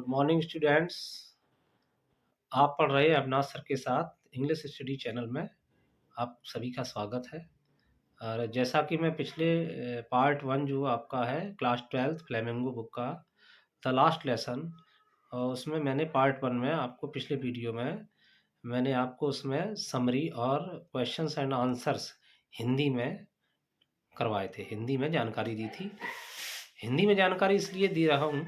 Good morning students. आप पढ़ रहे हैं अविनाश सर के साथ इंग्लिश स्टडी चैनल में। आप सभी का स्वागत है। और जैसा कि मैं पिछले पार्ट वन जो आपका है क्लास 12th फ्लेमिंगो बुक का द लास्ट लेसन, और उसमें मैंने पार्ट वन में आपको पिछले वीडियो में मैंने आपको उसमें समरी और क्वेश्चंस एंड आंसर्स हिंदी में करवाए थे, हिंदी में जानकारी दी थी। हिंदी में जानकारी इसलिए दे रहा हूँ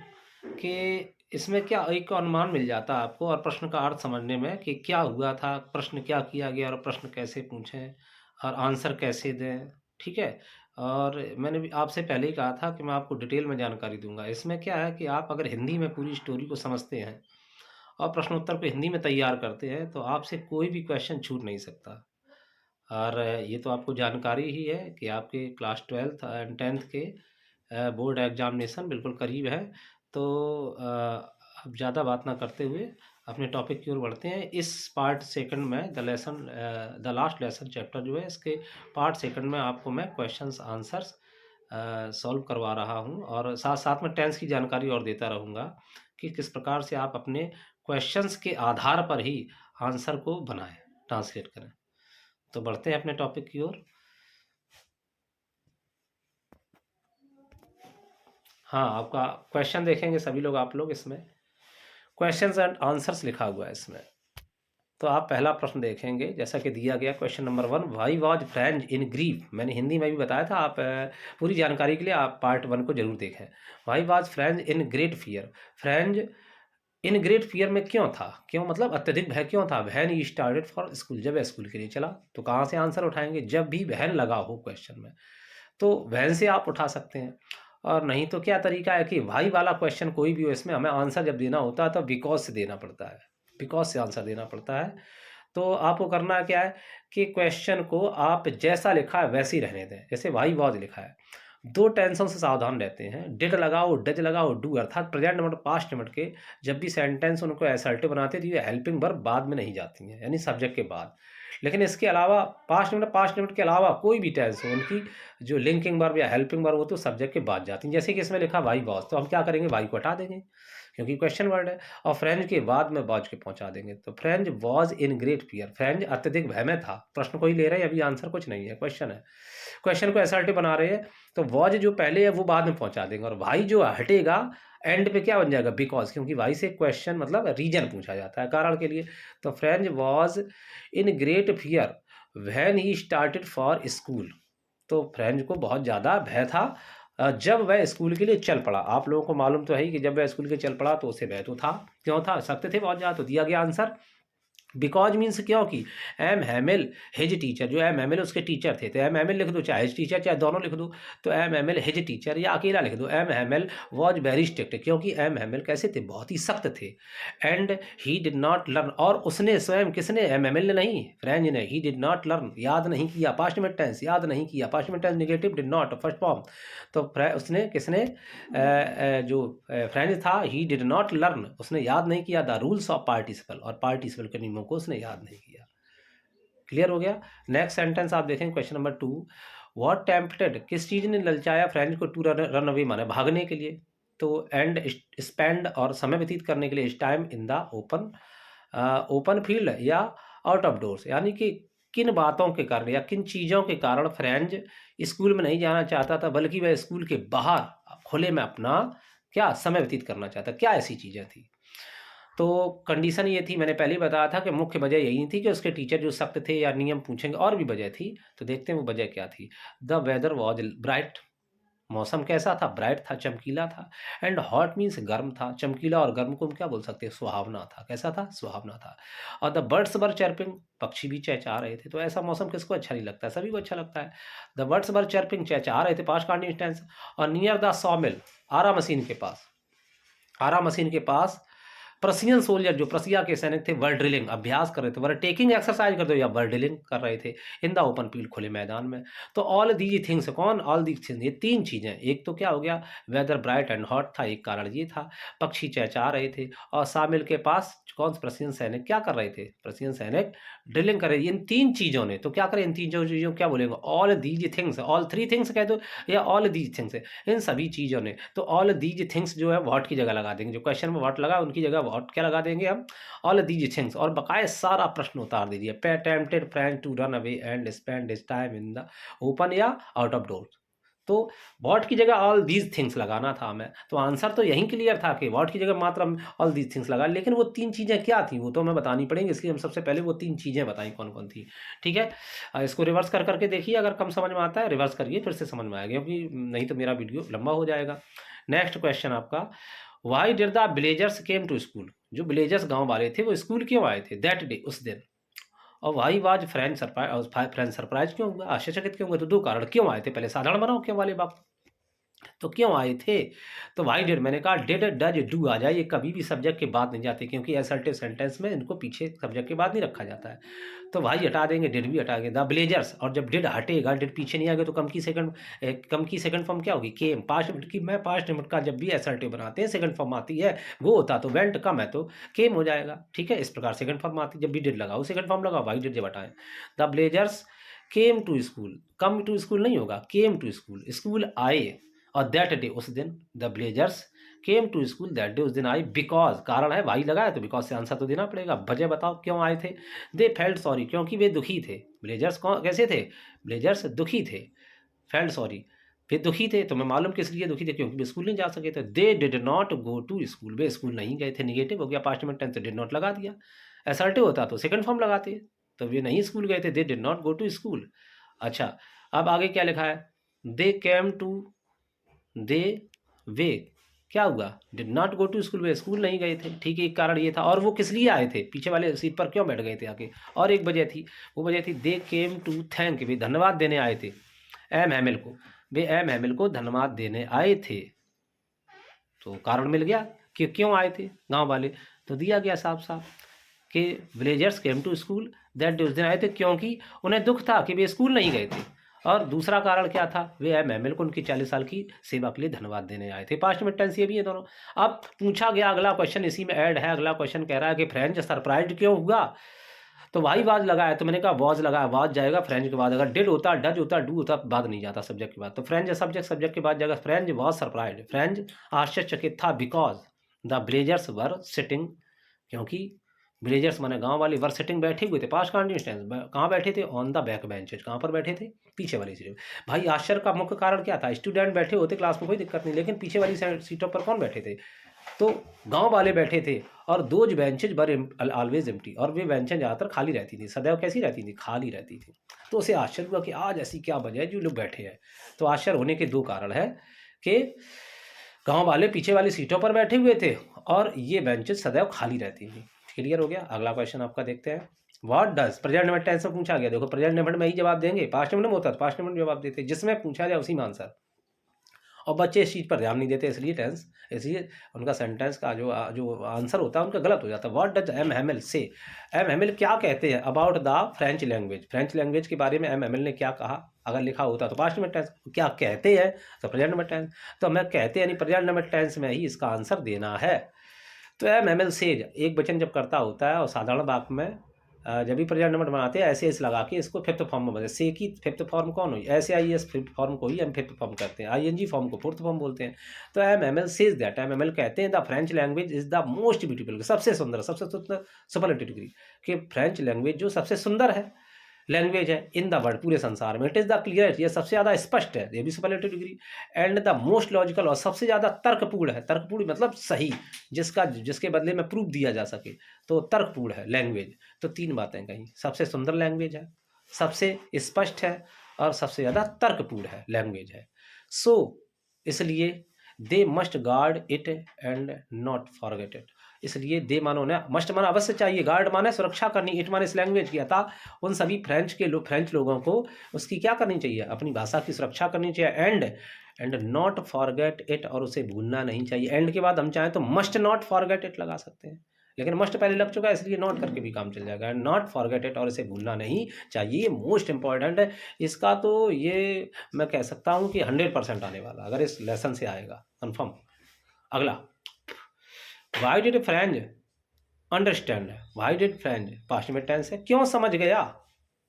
कि इसमें क्या एक अनुमान मिल जाता है आपको और प्रश्न का अर्थ समझने में कि क्या हुआ था, प्रश्न क्या किया गया और प्रश्न कैसे पूछें और आंसर कैसे दें। ठीक है। और मैंने भी आपसे पहले ही कहा था कि मैं आपको डिटेल में जानकारी दूंगा। इसमें क्या है कि आप अगर हिंदी में पूरी स्टोरी को समझते हैं और प्रश्नोत्तर को हिंदी में तैयार करते हैं तो आपसे कोई भी क्वेश्चन छूट नहीं सकता। और ये तो आपको जानकारी ही है कि आपके क्लास 12th एंड 10th के बोर्ड एग्जामिनेशन बिल्कुल करीब है। तो अब ज़्यादा बात ना करते हुए अपने टॉपिक की ओर बढ़ते हैं। इस पार्ट सेकंड में द लास्ट लेसन चैप्टर जो है, इसके पार्ट सेकंड में आपको मैं क्वेश्चंस आंसर्स सॉल्व करवा रहा हूं और साथ साथ में टेंस की जानकारी और देता रहूँगा कि किस प्रकार से आप अपने क्वेश्चंस के आधार पर ही आंसर को बनाएं, ट्रांसलेट करें। तो बढ़ते हैं अपने टॉपिक की ओर। हाँ, आपका क्वेश्चन देखेंगे सभी लोग, आप लोग इसमें क्वेश्चंस एंड आंसर्स लिखा हुआ है इसमें। तो आप पहला प्रश्न देखेंगे जैसा कि दिया गया question number 1, why was French in grief. मैंने हिंदी में भी बताया था, आप पूरी जानकारी के लिए आप पार्ट 1 को जरूर देखें। Why was French in great fear. French in great fear में क्यों था, क्यों मतलब अत्यधिक भय क्यों था। When he started for school, जब वह स्कूल के लिए चला। तो कहाँ से आंसर उठाएंगे, जब भी वैन लगा हो क्वेश्चन में तो वैन से आप उठा सकते हैं। और नहीं तो क्या तरीका है कि भाई वाला क्वेश्चन कोई भी हो, इसमें हमें आंसर जब देना होता है तो बिकॉज से देना पड़ता है, बिकॉज से आंसर देना पड़ता है। तो आपको करना क्या है कि क्वेश्चन को आप जैसा लिखा है वैसे ही रहने दें। जैसे वाई वॉज लिखा है, दो टेंशन से सावधान रहते हैं। डिड लगाओ, डज लगाओ, डू, अर्थात प्रेजेंट नंबर पास्ट नंबर के जब भी सेंटेंस उनको असर्टिव बनाते हैं तो ये हेल्पिंग वर्ब बाद में नहीं जाती हैं, यानी सब्जेक्ट के बाद। लेकिन इसके अलावा पास्ट नंबर के अलावा कोई भी टेंस हो, उनकी जो लिंकिंग वर्ब या हेल्पिंग वर्ब हो तो सब्जेक्ट के बाद जाती हैं। जैसे कि इसमें लिखा वाई वॉज, तो हम क्या करेंगे, वाई को हटा देंगे क्योंकि क्वेश्चन वर्ड है, और फ्रेंच के बाद में वॉज के पहुंचा देंगे। तो French was in great fear, French अत्यधिक भय में था। प्रश्न को ही ले रहे हैं, अभी आंसर कुछ नहीं है, क्वेश्चन है। क्वेश्चन को असर्टिव बना रहे हैं तो वॉज जो पहले है वो बाद में पहुंचा देंगे, और भाई जो हटेगा एंड पे क्या बन जाएगा, बिकॉज, क्योंकि भाई से क्वेश्चन मतलब रीजन पूछा जाता है, कारण के लिए। तो French was in great fear when he started for school. तो फ्रेंच को बहुत ज़्यादा भय था जब वह स्कूल के लिए चल पड़ा। आप लोगों को मालूम तो है ही कि जब वह स्कूल के चल पड़ा तो उसे भय तो था, क्यों था, सख्त थे बहुत ज़्यादा। तो दिया गया आंसर बिकॉज मीन्स क्योंकि एम हैमिल हिज टीचर, जो एम हैमिल उसके टीचर थे, तो एम हैमिल लिख दो, चाहे हिज टीचर चाहे दोनों लिख दो। तो एम हैमिल हिज टीचर या अकेला लिख दो, M Hamel was very strict, क्योंकि एम हैमिल कैसे थे, बहुत ही सख्त थे। And he did not learn, और उसने स्वयं, किसने, एम हैमिल ने नहीं, फ्रेंच ने, ही डिड नॉट लर्न, याद नहीं किया, पास्ट में टेंस याद नहीं किया, पास्ट में tense negative, did not first form. तो उसने, किसने, जो फ्रेंच था, ही डिड नॉट लर्न, उसने याद नहीं किया द रूल्स ऑफ पार्टिसिपल, और पार्टिसिपल के नियमों को उसने याद नहीं किया। क्लियर हो गया। नेक्स्ट सेंटेंस आप देखें, क्वेश्चन नंबर 2, व्हाट टेम्पटेड, किस चीज़ ने ललचाया फ्रेंच को टू रन अवे, माने भागने के लिए। तो एंड स्पेंड, और समय व्यतीत करने के लिए, इस time in the open field या आउट ऑफ डोर्स, यानी कि किन बातों के कारण या किन चीज़ों के कारण फ्रेंच स्कूल में नहीं जाना चाहता था, बल्कि वह स्कूल के बाहर खुले में अपना क्या समय व्यतीत करना चाहता, क्या ऐसी चीज़ें थी। तो कंडीशन ये थी, मैंने पहले ही बताया था कि मुख्य वजह यही थी कि उसके टीचर जो सख्त थे या नियम पूछेंगे, और भी वजह थी। तो देखते हैं वो वजह क्या थी। द वेदर वॉज ब्राइट, मौसम कैसा था, ब्राइट था, चमकीला था। एंड हॉट मीन्स गर्म था, चमकीला और गर्म को हम क्या बोल सकते हैं, सुहावना था। कैसा था, सुहावना था। और द बर्ड्स वर चर्पिंग, पक्षी भी चहचहा रहे थे। तो ऐसा मौसम किसको अच्छा नहीं लगता है, सभी को अच्छा लगता है। द बर्ड्स वर चर्पिंग, चहचहा रहे थे, पास्ट कंटिन्यूअस टेंस। और नियर द सॉ मिल, आरा मशीन के पास, आरा मशीन के पास प्रसियन सोल्जर जो प्रसिया के सैनिक थे वर ड्रिलिंग अभ्यास कर रहे थे, वर टेकिंग एक्सरसाइज कर दो या वर ड्रिलिंग कर रहे थे इन द ओपन फील्ड खुले मैदान में। तो ऑल दीज थिंग्स कौन, ऑल दीज थिंग्स ये तीन चीजें, एक तो क्या हो गया वेदर ब्राइट एंड हॉट था, एक कारण ये था, पक्षी चहचहा रहे थे, और शामिल के पास कौन प्रसियन सैनिक क्या कर रहे थे, प्रसियन सैनिक ड्रिलिंग कर रहे थे। इन तीन चीजों ने तो क्या करें, इन तीन चीजों क्या बोलेंगे, all these things, all three things कह दो या ऑल दीज थिंग्स, इन सभी चीजों ने। तो ऑल दीज थिंग्स जो है व्हाट की जगह लगा देंगे, जो क्वेश्चन में व्हाट लगा उनकी जगह व्हाट क्या लगा देंगे हम, ऑल दीज थिंग्स, और बकाया सारा प्रश्न उतार दीजिए। पे tempted Franz to run away and spend his time in the open या आउट ऑफ डोर्स। तो व्हाट की जगह ऑल दीज थिंग्स लगाना था हमें, तो आंसर तो यही क्लियर था कि व्हाट की जगह मात्र हम ऑल दीज थिंग्स लगा, लेकिन वो तीन चीज़ें क्या थी वो तो हमें बतानी पड़ेंगी, इसलिए हम सबसे पहले वो तीन चीज़ें बताई कौन कौन थी। ठीक है, इसको रिवर्स कर करके देखिए, अगर कम समझ में आता है रिवर्स करिए फिर से समझ में आएगा, क्योंकि नहीं तो मेरा वीडियो लंबा हो जाएगा। नेक्स्ट क्वेश्चन आपका, why did the villagers came to school, जो विलेजर्स गाँव वाले थे वो स्कूल क्यों आए थे दैट डे, उस दिन। और why was French surprise, French surprise क्यों हुआ, आश्चर्यचकित क्यों हुआ, तो दो कारण क्यों आए थे, पहले साधारण बनाओ क्यों वाले बाप, तो क्यों आए थे, तो वाई डिड, मैंने कहा डिड डज डू आ जाए, ये कभी भी सब्जेक्ट के बाद नहीं जाते, क्योंकि असर्टिव सेंटेंस में इनको पीछे सब्जेक्ट के बाद नहीं रखा जाता है। तो वाई हटा देंगे, डिड भी हटा देंगे, द ब्लेजर्स, और जब डिड हटेगा, डिड पीछे नहीं आएगा तो कम की सेकंड फॉर्म क्या होगी, केम, पास्ट मिनट की, मैं पास्ट मिनट का जब भी असर्टिव बनाते हैं सेकंड फॉर्म आती है, वो होता तो वेंट कम है तो केम हो जाएगा। ठीक है, इस प्रकार सेकंड फॉर्म आती है, जब भी डिड लगाओ सेकंड फॉर्म लगाओ, वाई डिड जब हटाएं, the villagers came to school, come to school नहीं होगा, केम टू स्कूल, स्कूल आए, और दैट डे, उस दिन, the villagers came to school that day, उस दिन आए, बिकॉज, कारण है वाई लगाया तो बिकॉज से आंसर तो देना पड़ेगा, वजह बताओ क्यों आए थे, दे फेल्ट सॉरी, क्योंकि वे दुखी थे, ब्लेजर्स कौन कैसे थे, ब्लेजर्स दुखी थे, फेल्ट सॉरी वे दुखी थे, तो मैं मालूम किस लिए दुखी थे, क्योंकि वे स्कूल नहीं जा सके थे, they did not go to school, वे स्कूल नहीं गए थे, निगेटिव हो गया, पास्ट में टेंस डिड नॉट लगा दिया, असर्टिव होता तो सेकंड फॉर्म लगाते, तो वे नहीं स्कूल गए थे, they did not go to school. अच्छा, अब आगे क्या लिखा है, दे केम टू, दे वे क्या हुआ, did not go to school, वे स्कूल नहीं गए थे। ठीक है, एक कारण ये था, और वो किस लिए आए थे, पीछे वाले सीट पर क्यों बैठ गए थे आके, और एक वजह थी, वो वजह थी दे केम टू थैंक, वे धन्यवाद देने आए थे एम हैमिल को, वे एम हैमिल को धन्यवाद देने आए थे, तो कारण मिल गया कि क्यों आए थे गांव वाले, तो दिया गया साफ साफ कि villagers came to school that day, उस दिन आए थे क्योंकि उन्हें दुख था कि वे स्कूल नहीं गए थे, और दूसरा कारण क्या था, वे एम एम एल को उनकी 40 साल की सेवा के लिए धन्यवाद देने आए थे, पास्ट में टेंस ये भी है दोनों। अब पूछा गया अगला क्वेश्चन इसी में ऐड है, अगला क्वेश्चन कह रहा है कि फ्रेंच सरप्राइज क्यों हुआ, तो वाई वाज लगा है, तो मैंने कहा वॉज लगाया, वाज जाएगा फ्रेंच के बाद, अगर डिड होता, डज होता, डू होता, बाद नहीं जाता सब्जेक्ट के बाद, तो फ्रेंच सब्जेक्ट, सब्जेक्ट के बाद जाएगा फ्रेंच वॉज सरप्राइज, फ्रेंच आश्चर्यचकित था, because the blazers were sitting, क्योंकि विलेजर्स माने गांव वाले वर सिटिंग बैठे हुए थे, पास्ट कंटिन्यूअस टेंस, कहाँ बैठे थे, ऑन द बैक बेंचेज, कहाँ पर बैठे थे, पीछे वाली सीट। भाई आश्चर्य का मुख्य कारण क्या था, स्टूडेंट बैठे होते क्लास में कोई दिक्कत नहीं, लेकिन पीछे वाली सीटों पर कौन बैठे थे, तो गांव वाले बैठे थे, और those benches were always empty, और वे बेंचें ज़्यादातर खाली रहती थी, सदैव कैसी रहती थी, खाली रहती थी। तो उसे आश्चर्य हुआ कि आज ऐसी क्या वजह है जो लोग बैठे हैं, तो आश्चर्य होने के दो कारण है कि गांव वाले पीछे वाली सीटों पर बैठे हुए थे, और ये बेंचेज सदैव खाली रहती थी। क्लियर हो गया, अगला क्वेश्चन आपका देखते हैं, व्हाट डज, प्रेजेंट में टेंस में पूछा गया, देखो प्रेजेंट में ही जवाब देंगे, पास्ट में होता तो पास्ट में जवाब देते, जिसमें पूछा जाए उसी में आंसर, और बच्चे इस चीज़ पर ध्यान नहीं देते, इसलिए टेंस, इसलिए उनका सेंटेंस का जो आंसर होता है उनका गलत हो जाता है। व्हाट डज एम हैमिल से, एम हैमिल क्या कहते हैं about the French language, French language के बारे में एम हैमिल ने क्या कहा, अगर लिखा होता तो पास्ट में टेंस, क्या कहते हैं तो प्रेजेंट में टेंस, तो हमें कहते हैं यानी प्रेजेंट में टेंस में ही इसका आंसर देना है। तो एम एम एल सेज, एक वचन जब करता होता है और साधारण वाक्य में जब भी प्रेजेंट नंबर बनाते हैं ऐसे लगा के इसको फिफ्थ फॉर्म में बदले, से की फिफ्थ फॉर्म कौन हुई, ऐसे आई एस फिफ्थ फॉर्म को ही हम फिफ्थ फॉर्म करते हैं, आई एन जी फॉर्म को फोर्थ फॉर्म बोलते हैं। तो M M L says that, M M L कहते हैं the French language is the most beautiful, सबसे सुंदर सुपरलेटिव डिग्री, कि फ्रेंच लैंग्वेज जो सबसे सुंदर है लैंग्वेज है इन द वर्ल्ड, पूरे संसार में, इट इज़ द क्लियर, ये सबसे ज़्यादा स्पष्ट है, ये भी superlative degree, and the most logical, और सबसे ज़्यादा तर्कपूर्ण है, तर्कपूर्ण मतलब सही, जिसके बदले में प्रूफ दिया जा सके, तो तर्कपूर्ण है लैंग्वेज। तो तीन बातें कहीं, सबसे सुंदर लैंग्वेज है, सबसे स्पष्ट है, और सबसे ज़्यादा तर्कपूर्ण है लैंग्वेज है। सो इसलिए they must guard it and not forget it, इसलिए दे मानो ना, मस्ट माना अवश्य चाहिए, गार्ड माने सुरक्षा करनी, इट माने इस लैंग्वेज की, अतः उन सभी फ्रेंच लोगों को उसकी क्या करनी चाहिए, अपनी भाषा की सुरक्षा करनी चाहिए, एंड नॉट फॉरगेट इट, और उसे भूलना नहीं चाहिए। एंड के बाद हम चाहें तो मस्ट नॉट फॉरगेट इट लगा सकते हैं, लेकिन मस्ट पहले लग चुका है, इसलिए नॉट करके भी काम चल जाएगा। नॉट फॉरगेट इट, और इसे भूलना नहीं चाहिए, ये मोस्ट इंपॉर्टेंट है। इसका तो ये मैं कह सकता हूँ कि 100% आने वाला अगर इस लेसन से आएगा, कन्फर्म। अगला, why did French understand, why did French past में टेंस है, क्यों समझ गया,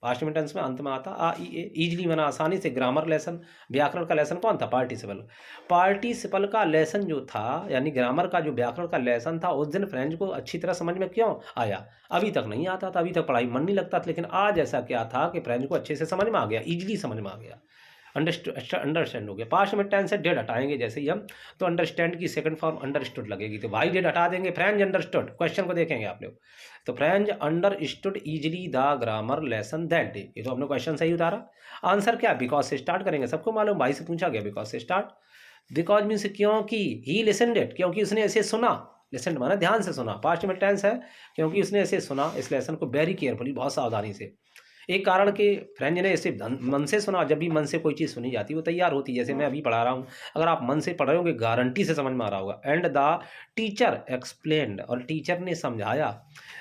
पास्ट में टेंस में अंत में आता आ ई ए, ईजली बना आसानी से। ग्रामर लेसन, व्याकरण का लेसन कौन था, पार्टिसिपल। पार्टिसिपल का लेसन जो था, यानी ग्रामर का जो व्याकरण का लेसन था, उस दिन फ्रेंच को अच्छी तरह समझ में क्यों आया, अभी तक नहीं आता था, अभी तक पढ़ाई मन नहीं लगता था, लेकिन आज ऐसा क्या था कि फ्रेंच को अच्छे से समझ में आ गया, ईजली समझ में आ गया, अंडरस्टैंड हो गया। पास्ट में टेंस से डेड हटाएंगे जैसे ही हम, तो अंडरस्टैंड की सेकंड फॉर्म अंडरस्टूड लगेगी, तो वाई डेड हटा देंगे, फ्रेंच अंडरस्टूड। क्वेश्चन को देखेंगे आप लोग, तो French understood easily the grammar lesson that day, ये तो हमने क्वेश्चन सही उतारा। आंसर क्या, बिकॉज से स्टार्ट करेंगे, सबको मालूम, भाई से पूछा गया बिकॉज से स्टार्ट। बिकॉज मीन्स क्योंकि, ही लिसनड इट, क्योंकि उसने ऐसे सुना, लिसन माना ध्यान से सुना, पास्ट में टेंस है, क्योंकि उसने ऐसे सुना इस लेसन को वेरी केयरफुली, बहुत सावधानी से। एक कारण कि फ्रेंच ने इसे मन से सुना, जब भी मन से कोई चीज़ सुनी जाती है वो तैयार होती है, जैसे मैं अभी पढ़ा रहा हूँ, अगर आप मन से पढ़ रहे होंगे गारंटी से समझ में आ रहा होगा। एंड द टीचर एक्सप्लेन्ड, और टीचर ने समझाया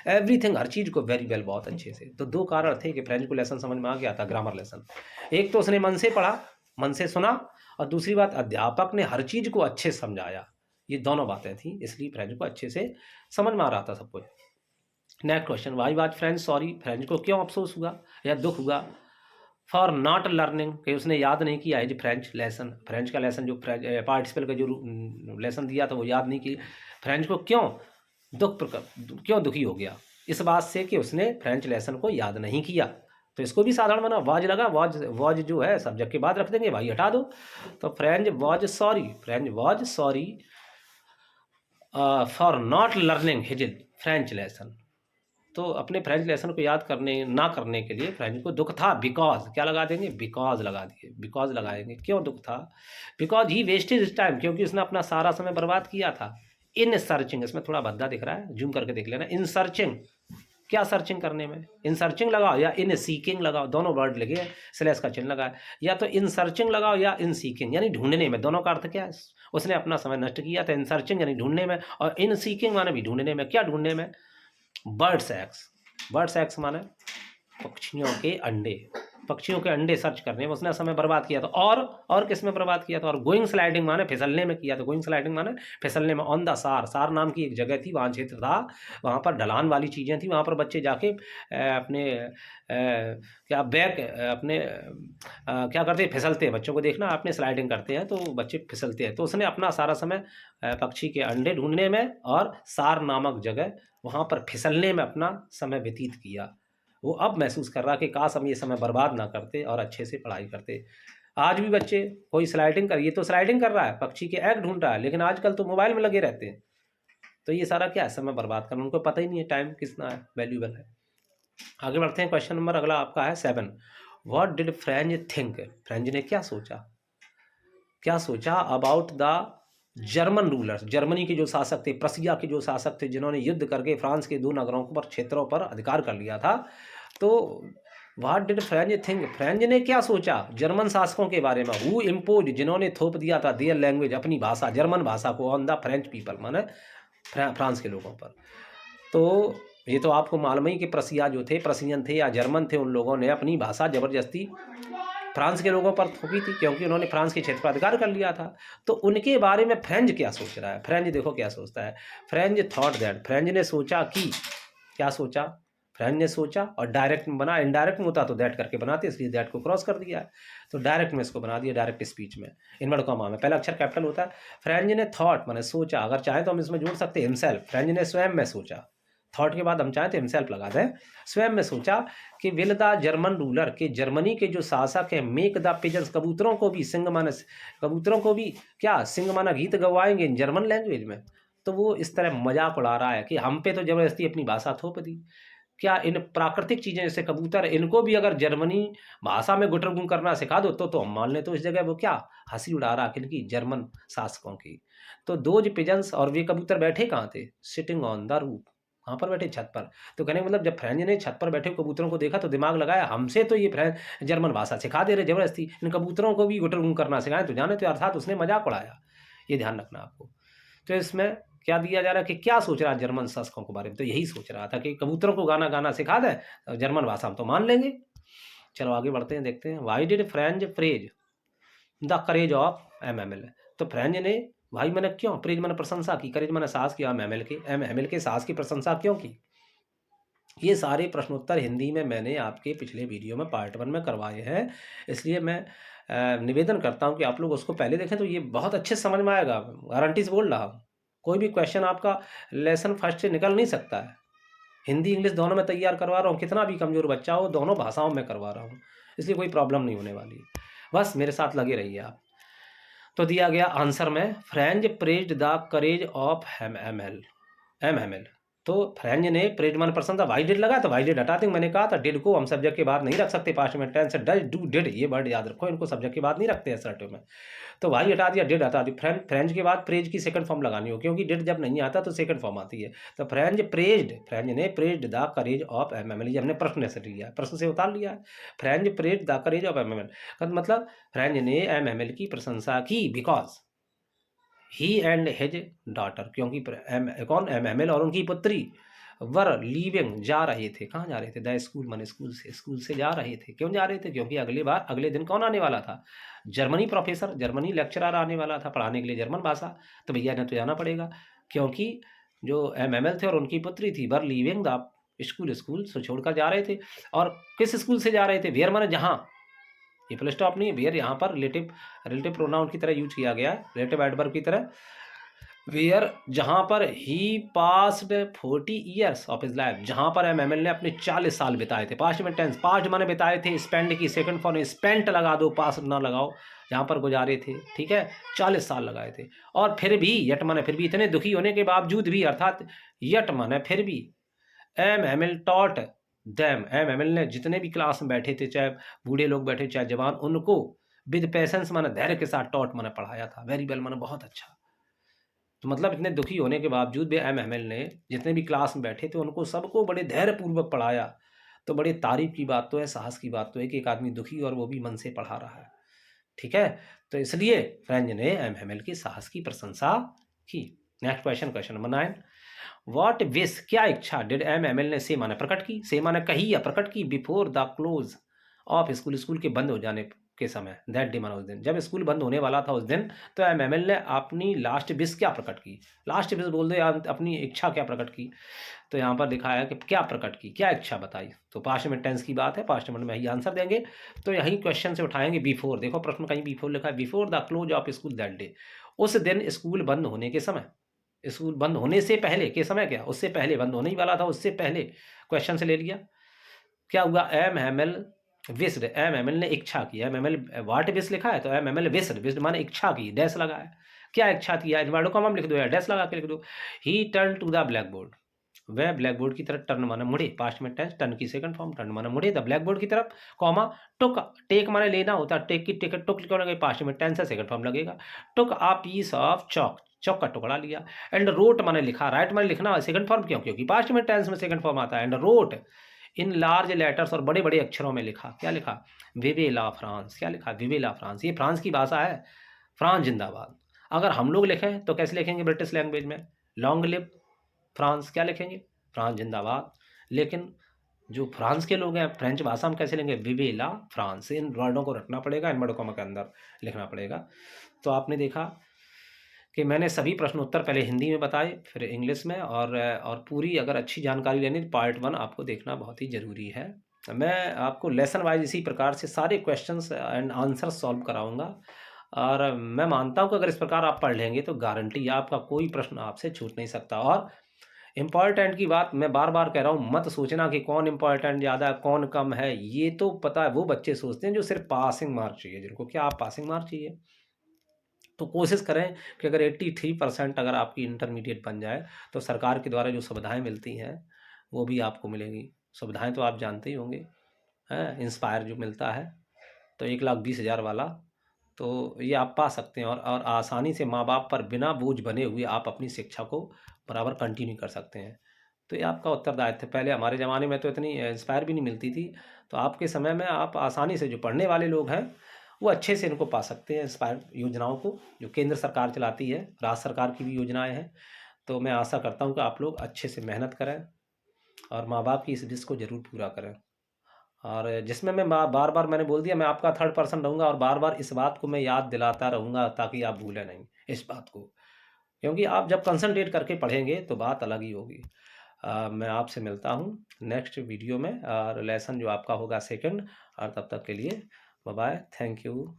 एवरीथिंग, हर चीज़ को वेरी वेल, बहुत अच्छे से। तो दो कारण थे कि फ्रेंच को लेसन समझ में आ गया था, ग्रामर लेसन। एक तो उसने मन से पढ़ा, मन से सुना, और दूसरी बात अध्यापक ने हर चीज़ को अच्छे से समझाया। ये दोनों बातें थी, इसलिए फ्रेंच को अच्छे से समझ में आ रहा था सब कुछ। Next question, why was French sorry, French को क्यों अफसोस हुआ या दुख हुआ। फॉर नॉट लर्निंग, कि उसने याद नहीं किया है जो फ्रेंच लेसन, फ्रेंच का लेसन जो पार्टिसिपल का जो लेसन दिया था वो याद नहीं की। फ्रेंच को क्यों क्यों दुखी हो गया, इस बात से कि उसने फ्रेंच लेसन को याद नहीं किया। तो इसको भी साधारण बना, वाज लगा, वाज जो है सब्जेक्ट के बाद रख देंगे, भाई हटा दो। तो French was sorry for not learning his French lesson. तो अपने फ्रेंच लेसन को याद ना करने के लिए फ्रेंच को दुख था, बिकॉज, क्या लगा देंगे, बिकॉज लगा दिए, बिकॉज लगाएंगे। क्यों दुख था, because he wasted his time, क्योंकि उसने अपना सारा समय बर्बाद किया था। इन सर्चिंग, इसमें थोड़ा भद्दा दिख रहा है, जूम करके देख लेना। इन सर्चिंग, क्या सर्चिंग करने में, इन सर्चिंग लगाओ या इन सीकिंग लगाओ, दोनों वर्ड लगे, स्लैश का चिन्ह लगा, या तो इन सर्चिंग लगाओ या इन सीकिंग, यानी ढूंढने में, दोनों का अर्थ क्या है, उसने अपना समय नष्ट किया था। इन सर्चिंग यानी ढूंढने में, और इन सीकिंग माने भी ढूंढने में। क्या ढूंढने में, बर्ड्स एग्स माने पक्षियों के अंडे, पक्षियों के अंडे सर्च करने में उसने समय बर्बाद किया था। और किस में बर्बाद किया था, और गोइंग स्लाइडिंग माने फिसलने में किया था। गोइंग स्लाइडिंग माने फिसलने में। ऑन द सार नाम की एक जगह थी, वहाँ क्षेत्र था, वहाँ पर ढलान वाली चीज़ें थी, वहाँ पर बच्चे जाके अपने क्या बैक अपने क्या करते हैं, फिसलते हैं। बच्चों को देखना, आपने स्लाइडिंग करते हैं तो बच्चे फिसलते हैं। तो उसने अपना सारा समय पक्षी के अंडे ढूंढने में और सार नामक जगह वहाँ पर फिसलने में अपना समय व्यतीत किया। वो अब महसूस कर रहा कि काश हम ये समय बर्बाद ना करते और अच्छे से पढ़ाई करते। आज भी बच्चे कोई स्लाइडिंग कर, ये तो स्लाइडिंग कर रहा है, पक्षी के एग ढूंढ रहा है, लेकिन आजकल तो मोबाइल में लगे रहते हैं। तो ये सारा क्या है, समय बर्बाद करना, उनको पता ही नहीं है टाइम कितना है, वैल्यूबल है। आगे बढ़ते हैं, क्वेश्चन नंबर अगला आपका है 7। What did French think, French ने क्या सोचा about the German rulers, Germany के जो शासक थे, प्रसिया के जो शासक थे, जिन्होंने युद्ध करके फ्रांस के 2 नगरों पर, क्षेत्रों पर अधिकार कर लिया था। तो what did French think, French ने क्या सोचा जर्मन शासकों के बारे में। हु इम्पोज, जिन्होंने थोप दिया था, देयर लैंग्वेज, अपनी भाषा, जर्मन भाषा को, ऑन द फ्रेंच पीपल, माने फ्रांस के लोगों पर। तो ये तो आपको मालूम ही कि प्रसिया जो थे, प्रसियन थे या जर्मन थे, उन लोगों ने अपनी भाषा जबरदस्ती फ्रांस के लोगों पर थोपी थी, क्योंकि उन्होंने फ्रांस के क्षेत्र पर अधिकार कर लिया था। तो उनके बारे में फ्रेंच क्या सोच रहा है, फ्रेंच देखो क्या सोचता है। फ्रेंच थॉट दैट, फ्रेंच ने सोचा कि, क्या सोचा, फ्रेंच ने सोचा, और डायरेक्ट में बना, इनडायरेक्ट में होता तो दैट करके बनाते, इसलिए दैट को क्रॉस कर दिया है, तो डायरेक्ट में इसको बना दिया, डायरेक्ट स्पीच में, इनवर्ट कॉमा में पहला अक्षर कैपिटल होता है। फ्रेंच ने थॉट माने सोचा, अगर चाहे तो हम इसमें जोड़ सकते हैं हिमसेल्फ, फ्रेंच ने स्वयं में सोचा, थॉट के बाद हम चाहें तो हिमसेल्फ लगा दें, स्वयं में सोचा कि विल द जर्मन रूलर, के जर्मनी के जो शासक है, मेक द पिजन्स, कबूतरों को भी, सिंग माना, कबूतरों को भी क्या, सिंग माना गीत गवाएंगे इन जर्मन लैंग्वेज में। तो वो इस तरह मजाक उड़ा रहा है कि हम पे तो जबरदस्ती अपनी भाषा थोप दी, क्या इन प्राकृतिक चीज़ें जैसे कबूतर, इनको भी अगर जर्मनी भाषा में गुटरगुन करना सिखा दो तो हम मान लें। तो इस जगह वो क्या हंसी उड़ा रहा किनकी, जर्मन शासकों की। तो दोज पिजन्स, और वे कबूतर बैठे कहाँ थे, सिटिंग ऑन द रूफ, वहाँ पर बैठे छत पर। तो कहने का मतलब जब फ्रेंच ने छत पर बैठे कबूतरों को देखा तो दिमाग लगाया, हमसे तो ये फ्रेंच जर्मन भाषा सिखा दे रहे जबरदस्ती, इन कबूतरों को भी गुटरगुन करना सिखाएं तो जाने, तो अर्थात उसने मजाक उड़ाया। ये ध्यान रखना आपको। तो इसमें क्या दिया जा रहा है कि क्या सोच रहा है जर्मन शासकों के बारे में, तो यही सोच रहा था कि कबूतरों को गाना गाना सिखा दे, जर्मन भाषा हम तो मान लेंगे। चलो आगे बढ़ते हैं, देखते हैं। Why did French praise the courage of MML. तो फ्रेंच ने, भाई मैंने क्यों, प्रेज मैंने प्रशंसा की, करेज मैंने साहस किया एमएमएल के साहस की प्रशंसा क्यों की। ये सारे प्रश्नोत्तर हिंदी में मैंने आपके पिछले वीडियो में पार्ट 1 में करवाए हैं, इसलिए मैं निवेदन करता हूं कि आप लोग उसको पहले देखें, तो ये बहुत अच्छे से समझ में आएगा, गारंटी से बोल रहा हूँ। कोई भी क्वेश्चन आपका लेसन फर्स्ट से निकल नहीं सकता है। हिंदी इंग्लिश दोनों में तैयार करवा रहा हूँ, कितना भी कमज़ोर बच्चा हो दोनों भाषाओं में करवा रहा हूँ, इसलिए कोई प्रॉब्लम नहीं होने वाली है, बस मेरे साथ लगे रहिए आप। तो दिया गया आंसर में, French praised the courage of MML. तो फ्रेंच ने प्रेज मन प्रसन्न था, वाई डिड लगा तो वाई डिड हटा देंगे। मैंने कहा था डिड को हम सब्जेक्ट के बाद नहीं रख सकते, पास्ट में टेंस डज डू डिड ये वर्ड याद रखो, इनको सब्जेक्ट के बाद नहीं रखते असर्टिव में। तो वाई हटा दिया, डिड हटा दी। फ्रेंच के बाद प्रेज की सेकंड फॉर्म लगानी हो, क्योंकि डिड जब नहीं आता तो सेकंड फॉर्म आती है। तो फ्रेंच ने praised the courage of MML, ये हमने प्रश्न से लिया, प्रश्न से उतार लिया है। French praised the courage of MML मतलब फ्रेंच ने एमएमएल की प्रशंसा की, because he and his daughter, क्योंकि कौन, एमएमएल और उनकी पुत्री वर लीविंग जा रहे थे, कहाँ जा रहे थे, द स्कूल मन स्कूल से जा रहे थे। क्यों जा रहे थे, क्योंकि अगले दिन कौन आने वाला था, जर्मनी प्रोफेसर, जर्मनी लेक्चरर आने वाला था पढ़ाने के लिए जर्मन भाषा। तो भैया ने तो जाना पड़ेगा, क्योंकि जो एमएमएल थे और उनकी पुत्री थी वर लीविंग द स्कूल से छोड़कर जा रहे थे। और किस स्कूल से जा रहे थे, वेयर माने जहाँ, ये फुल स्टॉप नहीं है, वेयर यहाँ पर रिलेटिव प्रोनाउन की तरह यूज किया गया है, रिलेटिव एडवर्ब की तरह। वेयर जहाँ पर ही passed 40 years of his life, जहाँ पर एमएमएल ने अपने 40 साल बिताए थे। पास्ट में टेंस, पास्ट माने बिताए थे, स्पेंड की सेकंड फॉर्म स्पेंट लगा दो, पास ना लगाओ, जहाँ पर गुजारे थे, ठीक है, 40 साल लगाए थे। और फिर भी, यट माने फिर भी, इतने दुखी होने के बावजूद भी, अर्थात यट माने फिर भी, एमएमएल टॉट दैम, एमएमएल ने जितने भी क्लास में बैठे थे, चाहे बूढ़े लोग बैठे चाहे जवान, उनको विद पेशेंस माने धैर्य के साथ टॉट माने पढ़ाया था, वेरी वेल माने बहुत अच्छा। तो मतलब इतने दुखी होने के बावजूद भी एमएमएल ने जितने भी क्लास में बैठे थे उनको सबको बड़े धैर्यपूर्वक पढ़ाया। तो बड़े तारीफ की बात तो है, साहस की बात तो है कि एक आदमी दुखी और वो भी मन से पढ़ा रहा है, ठीक है। तो इसलिए फ्रेंच ने एमएमएल के साहस की प्रशंसा की। Next question number 9, what wish, क्या इच्छा, डिड एमएमएल ने से माने प्रकट की, से माने कही या प्रकट की, before the close of school के बंद हो जाने के समय, दैट डे माना उस दिन, जब स्कूल बंद होने वाला था उस दिन, तो एमएमएल ने अपनी लास्ट विश क्या प्रकट की, लास्ट विश बोल दो, अपनी इच्छा क्या प्रकट की। तो यहाँ पर लिखा है कि क्या प्रकट की, क्या इच्छा बताई। तो पास्ट में टेंस की बात है, पास्ट में यही आंसर देंगे। तो यही क्वेश्चन से उठाएंगे बिफोर, देखो प्रश्न कहीं बिफोर लिखा है, before the close of school that day, उस दिन स्कूल बंद होने के समय, स्कूल बंद होने से पहले के समय, क्या उससे पहले, बंद होने ही वाला था उससे पहले, क्वेश्चन से ले लिया। क्या हुआ, एमएमएल विस्ड, एमएमएल ने इच्छा की, एमएमएल व्हाट विश लिखा है तो एमएमएल विस्ड, विस्ड माने इच्छा की, डैश लगा है, क्या इच्छा किया, वर्ड को हम लिख दो या डैश लगा के लिख दो। He turn to the black board, वह ब्लैक बोर्ड की तरफ, टर्न माने मुड़े, पास्ट में टेंस, टर्न की सेकंड फॉर्म, टर्न माने मुड़े, द ब्लैक बोर्ड की तरफ, कॉमा टुक, टेक माने लेना होता है, टेक की टिकट, टुक क्यों लगे, पास्ट में टेंस है, सेकंड फॉर्म लगेगा, टुक अ पीस ऑफ चॉक, चौक का टुकड़ा लिया, एंड रोट माने लिखा, राइट माने लिखना, सेकंड फॉर्म क्यों, क्योंकि पास्ट में टेंस में सेकंड फॉर्म आता है, and wrote in large letters, और बड़े बड़े अक्षरों में लिखा, क्या लिखा, विवे ला फ्रांस, क्या लिखा, विवे ला फ्रांस, ये फ्रांस की भाषा है, फ्रांस जिंदाबाद। अगर हम लोग लिखें तो कैसे लिखेंगे ब्रिटिश लैंग्वेज में, लॉन्ग लिव फ्रांस, क्या लिखेंगे, फ्रांस जिंदाबाद। लेकिन जो फ्रांस के लोग हैं, फ्रेंच भाषा में कैसे लेंगे, विवे ला फ्रांस, इन वर्डों को रखना पड़ेगा, इन वर्डों के अंदर लिखना पड़ेगा। तो आपने देखा कि मैंने सभी प्रश्न उत्तर पहले हिंदी में बताए, फिर इंग्लिश में, और पूरी अगर अच्छी जानकारी लेनी तो पार्ट 1 आपको देखना बहुत ही ज़रूरी है। मैं आपको लेसन वाइज इसी प्रकार से सारे क्वेश्चंस एंड आंसर सॉल्व कराऊंगा, और मैं मानता हूं कि अगर इस प्रकार आप पढ़ लेंगे तो गारंटी आपका कोई प्रश्न आपसे छूट नहीं सकता। और इम्पॉर्टेंट की बात मैं बार बार कह रहा हूँ, मत सोचना कि कौन इम्पॉर्टेंट ज़्यादा कौन कम है, ये तो पता है वो बच्चे सोचते हैं जो सिर्फ पासिंग मार्क चाहिए, जिनको क्या आप पासिंग मार्क चाहिए। तो कोशिश करें कि अगर 83% अगर आपकी इंटरमीडिएट बन जाए तो सरकार के द्वारा जो सुविधाएं मिलती हैं वो भी आपको मिलेंगी। सुविधाएं तो आप जानते ही होंगे, हैं, इंस्पायर जो मिलता है तो 1,20,000 वाला, तो ये आप पा सकते हैं, और आसानी से माँ बाप पर बिना बोझ बने हुए आप अपनी शिक्षा को बराबर कंटिन्यू कर सकते हैं। तो ये आपका उत्तरदायित्व है। पहले हमारे ज़माने में तो इतनी इंस्पायर भी नहीं मिलती थी, तो आपके समय में आप आसानी से, जो पढ़ने वाले लोग हैं वो अच्छे से इनको पा सकते हैं, इंस्पायर योजनाओं को जो केंद्र सरकार चलाती है, राज्य सरकार की भी योजनाएं हैं। तो मैं आशा करता हूँ कि आप लोग अच्छे से मेहनत करें और माँ बाप की इस विश को ज़रूर पूरा करें। और जिसमें मैं बार बार मैंने बोल दिया, मैं आपका थर्ड पर्सन रहूँगा और बार बार इस बात को मैं याद दिलाता रहूँगा ताकि आप भूलें नहीं इस बात को, क्योंकि आप जब कंसंट्रेट करके पढ़ेंगे तो बात अलग ही होगी। मैं आपसे मिलता हूँ नेक्स्ट वीडियो में और लेसन जो आपका होगा सेकंड, और तब तक के लिए बाय बाय, थैंक यू।